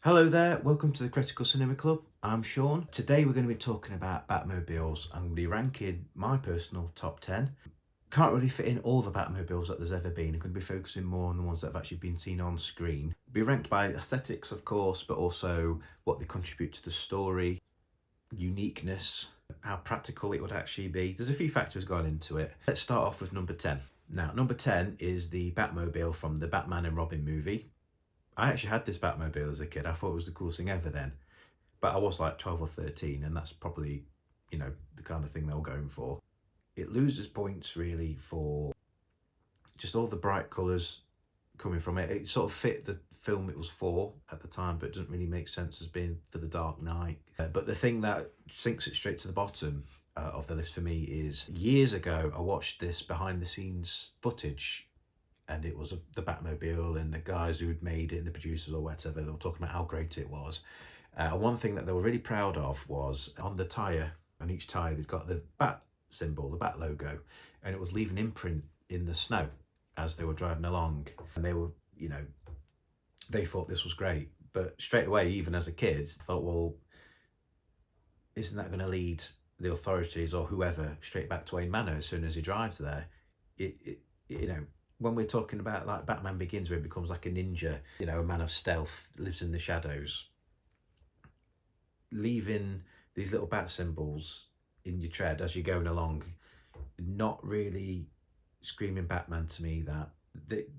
Hello there, welcome to the Critical Cinema Club. I'm Sean. Today we're going to be talking about Batmobiles. I'm going to be ranking my personal top 10. Can't really fit in all the Batmobiles that there's ever been. I'm going to be focusing more on the ones that have actually been seen on screen. Be ranked by aesthetics, of course, but also what they contribute to the story, uniqueness, how practical it would actually be. There's a few factors going into it. Let's start off with number 10. Now, number 10 is the Batmobile from the Batman and Robin movie. I actually had this Batmobile as a kid. I thought it was the coolest thing ever then. But I was like 12 or 13, and that's probably, the kind of thing they were going for. It loses points really for just all the bright colours coming from it. It sort of fit the film it was for at the time, but it doesn't really make sense as being for the Dark Knight. But the thing that sinks it straight to the bottom of the list for me is years ago, I watched this behind the scenes footage, and it was the Batmobile and the guys who'd made it, the producers or whatever, they were talking about how great it was. One thing that they were really proud of was on the tyre, on each tyre, they'd got the Bat symbol, the Bat logo, and it would leave an imprint in the snow as they were driving along. And they were, they thought this was great. But straight away, even as a kid, I thought, well, isn't that going to lead the authorities or whoever straight back to Wayne Manor as soon as he drives there? When we're talking about like Batman Begins, where he becomes like a ninja, a man of stealth, lives in the shadows, leaving these little bat symbols in your tread as you're going along, not really screaming Batman to me.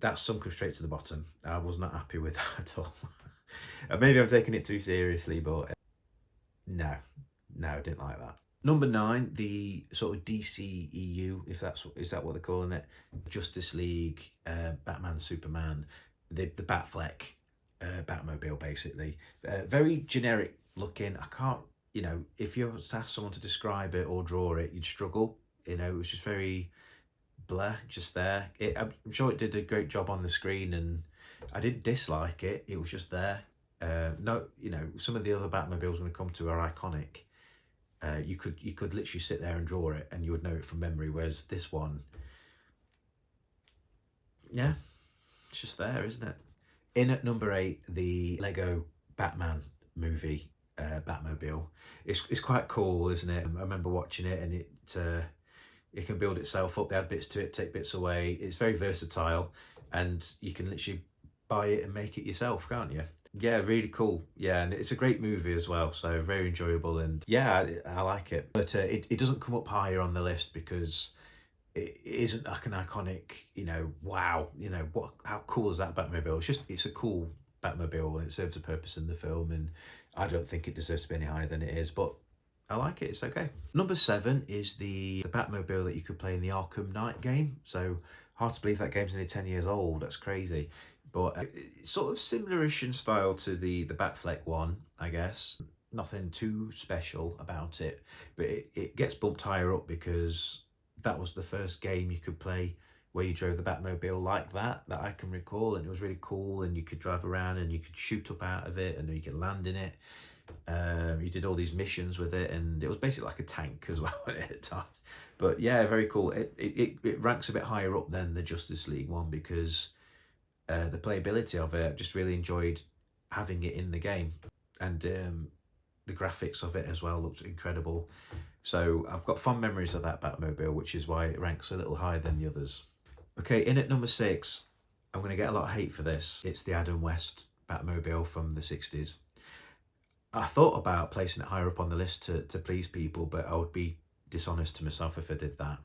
That sunk him straight to the bottom. I was not happy with that at all. Maybe I'm taking it too seriously, but no, I didn't like that. Number 9, the sort of DCEU, is that what they're calling it? Justice League, Batman, Superman, the Batfleck, Batmobile, basically. Very generic looking. I can't, if you were to ask someone to describe it or draw it, you'd struggle. It was just very blur, just there. I'm sure it did a great job on the screen, and I didn't dislike it. It was just there. Some of the other Batmobiles when we come to are iconic. You could literally sit there and draw it and you would know it from memory, whereas this one, yeah, it's just there, isn't it? In at number 8, the Lego Batman movie, Batmobile. It's quite cool, isn't it? I remember watching it, and it can build itself up. They add bits to it, take bits away. It's very versatile, and you can literally buy it and make it yourself, can't you? Yeah, really cool. Yeah, and it's a great movie as well, so very enjoyable, and yeah, I like it. But it doesn't come up higher on the list because it isn't like an iconic, wow, how cool is that Batmobile? It's a cool Batmobile, and it serves a purpose in the film, and I don't think it deserves to be any higher than it is, but I like it, it's okay. Number 7 is the Batmobile that you could play in the Arkham Knight game. So hard to believe that game's only 10 years old, that's crazy. But it's sort of similar-ish in style to the Batfleck one, I guess. Nothing too special about it, but it gets bumped higher up because that was the first game you could play where you drove the Batmobile like that I can recall, and it was really cool, and you could drive around and you could shoot up out of it and you could land in it. You did all these missions with it, and it was basically like a tank as well at the time. But yeah, very cool. It ranks a bit higher up than the Justice League one because the playability of it, I just really enjoyed having it in the game, and the graphics of it as well looked incredible. So I've got fond memories of that Batmobile, which is why it ranks a little higher than the others. Okay, in at number 6, I'm going to get a lot of hate for this. It's the Adam West Batmobile from the 60s. I thought about placing it higher up on the list to please people, but I would be dishonest to myself if I did that.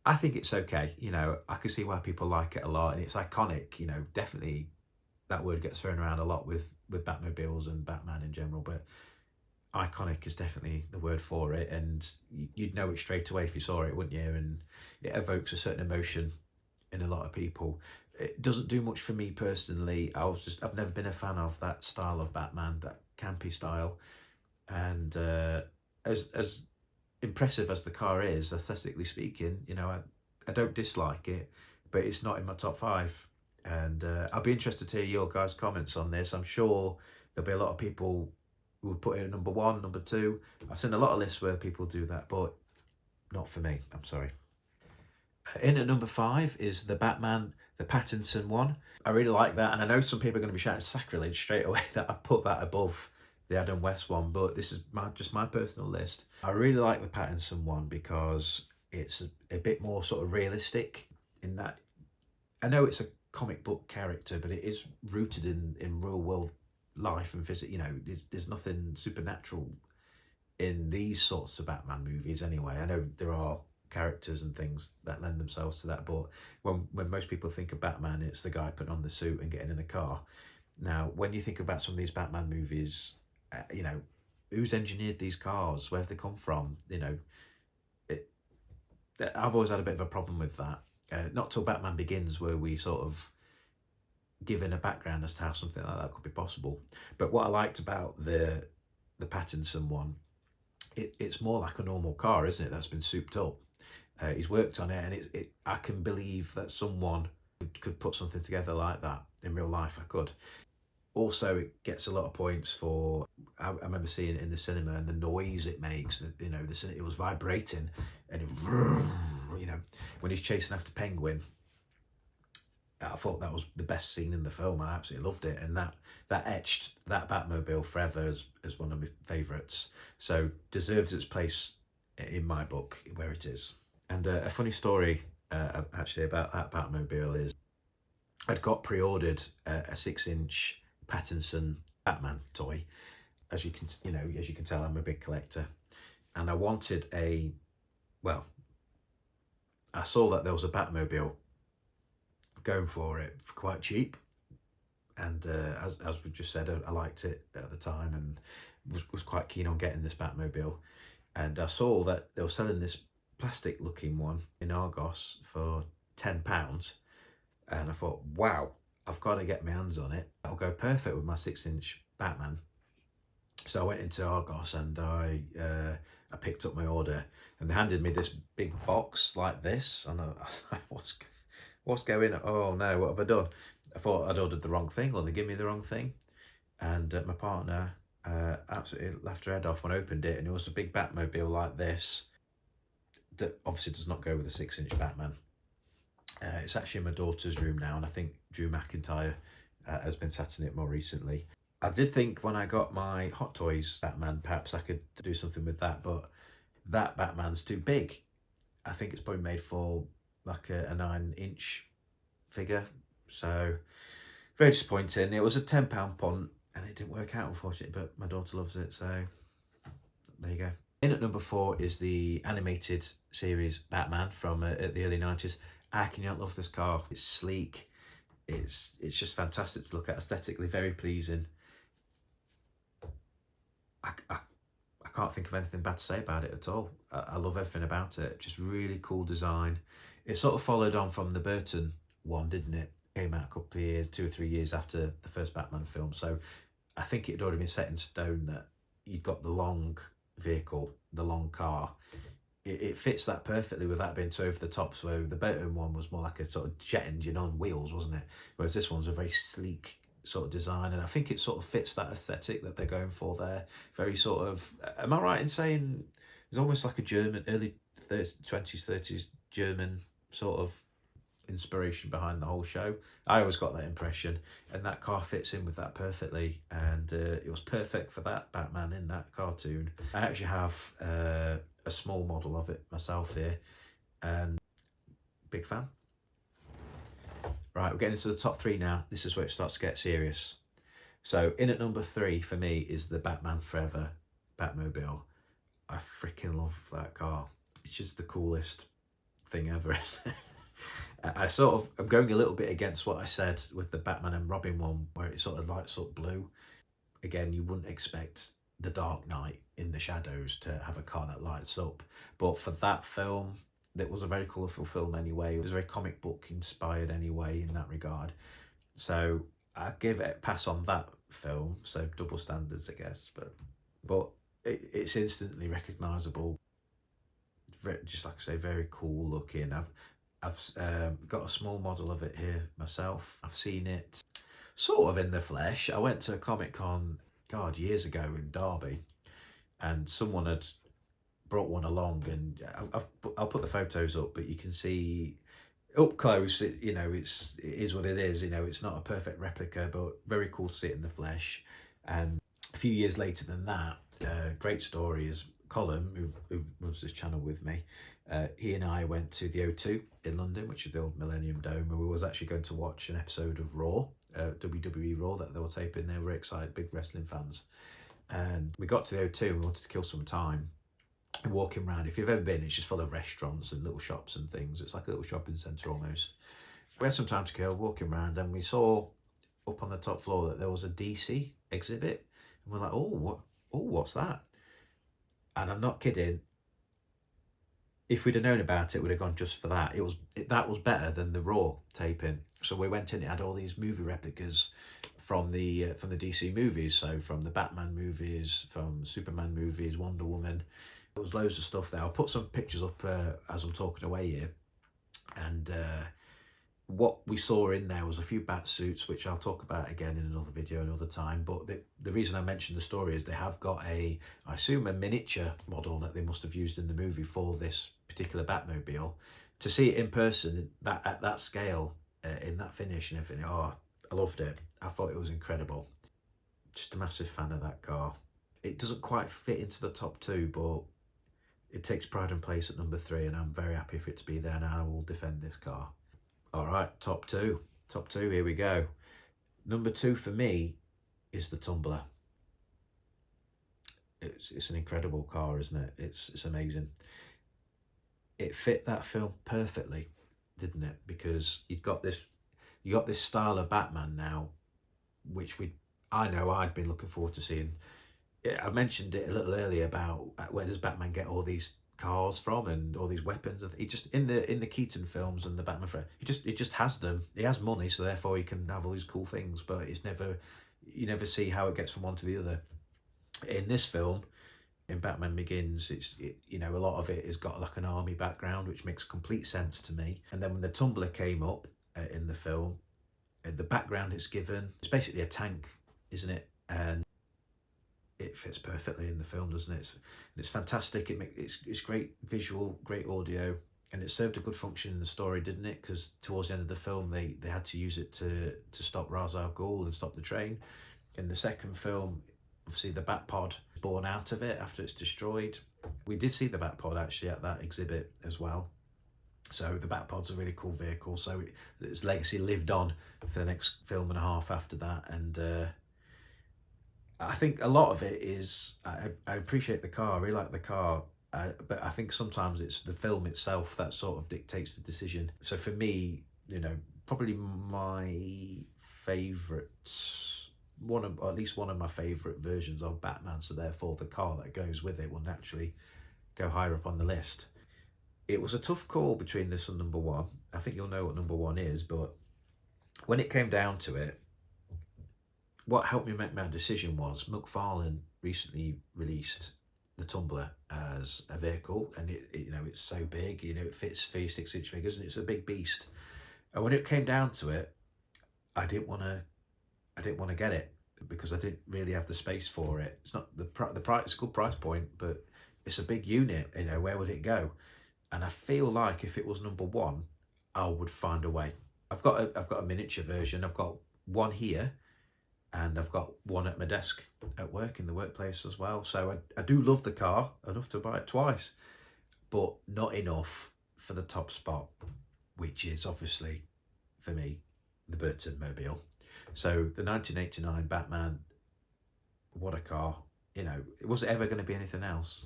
I think it's okay. I can see why people like it a lot, and it's iconic. Definitely that word gets thrown around a lot with Batmobiles and Batman in general, but iconic is definitely the word for it, and you'd know it straight away if you saw it, wouldn't you? And it evokes a certain emotion in a lot of people. It doesn't do much for me personally. I've never been a fan of that style of Batman, that campy style, and as impressive as the car is, aesthetically speaking, I don't dislike it, but it's not in my top 5. And I'll be interested to hear your guys' comments on this. I'm sure there'll be a lot of people who would put it at number 1, number 2. I've seen a lot of lists where people do that, but not for me. I'm sorry. In at number 5 is the Batman the Pattinson one. I really like that, and I know some people are going to be shouting sacrilege straight away that I've put that above the Adam West one, but this is just my personal list. I really like the Pattinson one because it's a bit more sort of realistic in that. I know it's a comic book character, but it is rooted in real world life and physics. You know, there's nothing supernatural in these sorts of Batman movies anyway. I know there are characters and things that lend themselves to that, but when most people think of Batman, it's the guy putting on the suit and getting in a car. Now, when you think about some of these Batman movies, you know, who's engineered these cars? Where have they come from? You know, I've always had a bit of a problem with that. Not till Batman Begins were we sort of given a background as to how something like that could be possible. But what I liked about the Pattinson one, it's more like a normal car, isn't it? That's been souped up. He's worked on it, and I can believe that someone could put something together like that in real life. I could. Also, it gets a lot of points for. I remember seeing it in the cinema and the noise it makes. You know, it was vibrating, and you know, when he's chasing after Penguin. I thought that was the best scene in the film. I absolutely loved it, and that etched that Batmobile forever as one of my favourites. So deserves its place in my book where it is. And a funny story actually about that Batmobile is I'd got pre-ordered a 6-inch Pattinson Batman toy. As you can tell, I'm a big collector, and I wanted I saw that there was a Batmobile going for it for quite cheap, and as we just said, I liked it at the time and was quite keen on getting this Batmobile. And I saw that they were selling this plastic looking one in Argos for £10, and I thought, wow, I've got to get my hands on it. That'll go perfect with my 6-inch Batman. So I went into Argos and I picked up my order, and they handed me this big box like this, and I was what's going on? Oh no, what have I done? I thought I'd ordered the wrong thing, or they give me the wrong thing. And my partner absolutely laughed her head off when I opened it, and it was a big Batmobile like this that obviously does not go with a 6-inch Batman. It's actually in my daughter's room now, and I think Drew McIntyre has been sat in it more recently. I did think when I got my Hot Toys Batman, perhaps I could do something with that, but that Batman's too big. I think it's probably made for like a 9-inch figure, so very disappointing. It was a £10 punt and it didn't work out, unfortunately, but my daughter loves it, so there you go. In at number 4 is the animated series Batman from the early 90s. How can you not love this car? It's sleek, it's just fantastic to look at, aesthetically very pleasing. I can't think of anything bad to say about it at all. I love everything about it. Just really cool design. It sort of followed on from the Burton one, didn't it? Came out a couple of years, 2 or 3 years after the first Batman film. So I think it had already been set in stone that you'd got the long vehicle, the long car. It fits that perfectly with that being too over the top. So the Burton one was more like a sort of jet engine on wheels, wasn't it? Whereas this one's a very sleek sort of design, and I think it sort of fits that aesthetic that they're going for there. Very sort of, am I right in saying it's almost like a German, early 20s, 30s German sort of inspiration behind the whole show? I always got that impression, and that car fits in with that perfectly, and it was perfect for that Batman in that cartoon. I actually have a small model of it myself here, and big fan. Right, we're getting into the top 3 now. This is where it starts to get serious. So in at number 3 for me is the Batman Forever Batmobile. I freaking love that car. It's just the coolest thing ever, isn't it? I sort of, I'm going a little bit against what I said with the Batman and Robin one, where it sort of lights up blue. Again, you wouldn't expect the Dark Knight in the shadows to have a car that lights up. But for that film, it was a very colourful film anyway. It was very comic book inspired anyway in that regard. So I give it a pass on that film. So double standards, I guess. But it's instantly recognisable. Just like I say, very cool looking. I've got a small model of it here myself. I've seen it sort of in the flesh. I went to a Comic-Con, God, years ago in Derby, and someone had brought one along, and I'll put the photos up, but you can see Up close, it is what it is. It's not a perfect replica, but very cool to see it in the flesh. And a few years later than that, great story is Colin, who runs this channel with me. He and I went to the O2 in London, which is the old Millennium Dome, and we was actually going to watch an episode of Raw, WWE Raw, that they were taping. They were excited, big wrestling fans. And we got to the O2 and we wanted to kill some time. And walking around, if you've ever been, it's just full of restaurants and little shops and things. It's like a little shopping centre almost. We had some time to kill, walking around, and we saw up on the top floor that there was a DC exhibit. And we're like, what's that? And I'm not kidding. If we'd have known about it, we'd have gone just for that. That was better than the Raw taping. So we went in, it had all these movie replicas from the DC movies. So from the Batman movies, from Superman movies, Wonder Woman. There was loads of stuff there. I'll put some pictures up as I'm talking away here. And what we saw in there was a few bat suits, which I'll talk about again in another video another time. But the reason I mentioned the story is they have got I assume a miniature model that they must have used in the movie for this particular Batmobile. To see it in person at that scale, in that finish and everything, I loved it. I thought it was incredible. Just a massive fan of that car. It doesn't quite fit into the top two, but it takes pride and place at number 3, and I'm very happy for it to be there, and I will defend this car. All right, top two, here we go. Number 2 for me is the Tumbler. It's an incredible car, isn't it? It's amazing. It fit that film perfectly, didn't it? Because you got this style of Batman now, which I know I'd been looking forward to seeing. I mentioned it a little earlier about where does Batman get all these cars from and all these weapons. He just in the Keaton films and the Batman he just has them. He has money, so therefore he can have all these cool things. But you never see how it gets from one to the other. In this film, in Batman Begins, a lot of it has got like an army background, which makes complete sense to me. And then when the Tumbler came up in the film, the background it's given, it's basically a tank, isn't it? And it fits perfectly in the film, doesn't it? It's fantastic. It's great visual, great audio, and it served a good function in the story, didn't it? Because towards the end of the film, they had to use it to stop Ra's al Ghul and stop the train. In the second film, obviously the Batpod is born out of it after it's destroyed. We did see the Batpod actually at that exhibit as well. So the Batpod's a really cool vehicle. So its legacy lived on for the next film and a half after that, and I think a lot of it is, I appreciate the car, I really like the car, but I think sometimes it's the film itself that sort of dictates the decision. So for me, probably my favourite, or at least one of my favourite versions of Batman, so therefore the car that goes with it will naturally go higher up on the list. It was a tough call between this and number 1. I think you'll know what number 1 is, but when it came down to it, what helped me make my decision was McFarlane recently released the Tumbler as a vehicle, and it's so big, it fits 36-inch figures, and it's a big beast. And when it came down to it, I didn't want to get it because I didn't really have the space for it. It's not the price. It's a good price point, but it's a big unit. Where would it go? And I feel like if it was number 1, I would find a way. I've got a miniature version. I've got one here. And I've got one at my desk at work, in the workplace as well. So I do love the car enough to buy it twice, but not enough for the top spot, which is obviously, for me, the Burton Mobile. So the 1989 Batman, what a car. Was it ever going to be anything else?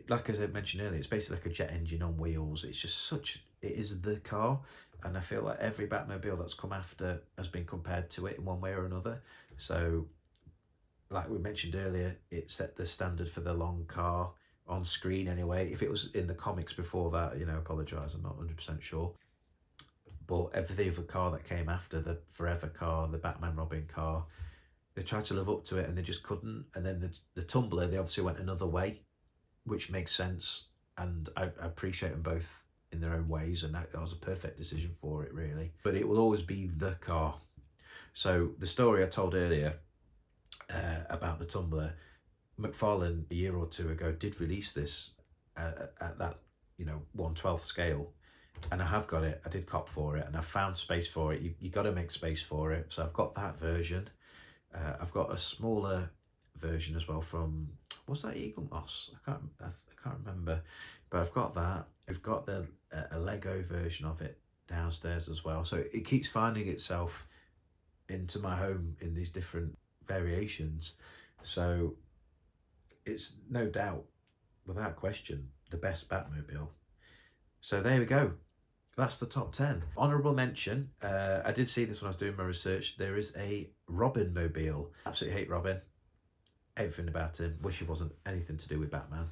Like as I mentioned earlier, it's basically like a jet engine on wheels. It's just it is the car. And I feel like every Batmobile that's come after has been compared to it in one way or another. So, like we mentioned earlier, it set the standard for the long car on screen anyway. If it was in the comics before that, I apologise, I'm not 100% sure. But every other car that came after, the Forever car, the Batman Robin car, they tried to live up to it and they just couldn't. And then the Tumbler, they obviously went another way, which makes sense. And I appreciate them both in their own ways, and that was a perfect decision for it, really. But it will always be the car. So the story I told earlier about the Tumbler, McFarlane a year or two ago did release this at that 1/12 scale, and I have got it. I did cop for it, and I found space for it. You got to make space for it. So I've got that version. I've got a smaller version as well from, was that Eagle Moss? I can't remember, but I've got that. I've got a Lego version of it downstairs as well. So it keeps finding itself into my home in these different variations. So it's no doubt, without question, the best Batmobile. So there we go. That's the top 10. Honourable mention, I did see this when I was doing my research. There is a Robin mobile. Absolutely hate Robin. Everything about him. Wish he wasn't anything to do with Batman.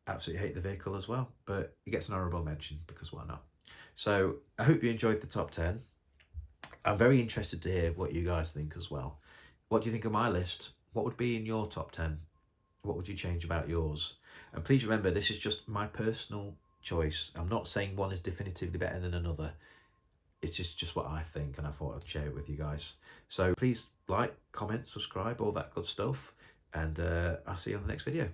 Absolutely hate the vehicle as well. But he gets an honourable mention because why not? So I hope you enjoyed the top 10. I'm very interested to hear what you guys think as well. What do you think of my list? What would be in your top 10? What would you change about yours? And please remember, this is just my personal choice. I'm not saying one is definitively better than another. It's just what I think, and I thought I'd share it with you guys. So please like, comment, subscribe, all that good stuff, and I'll see you on the next video.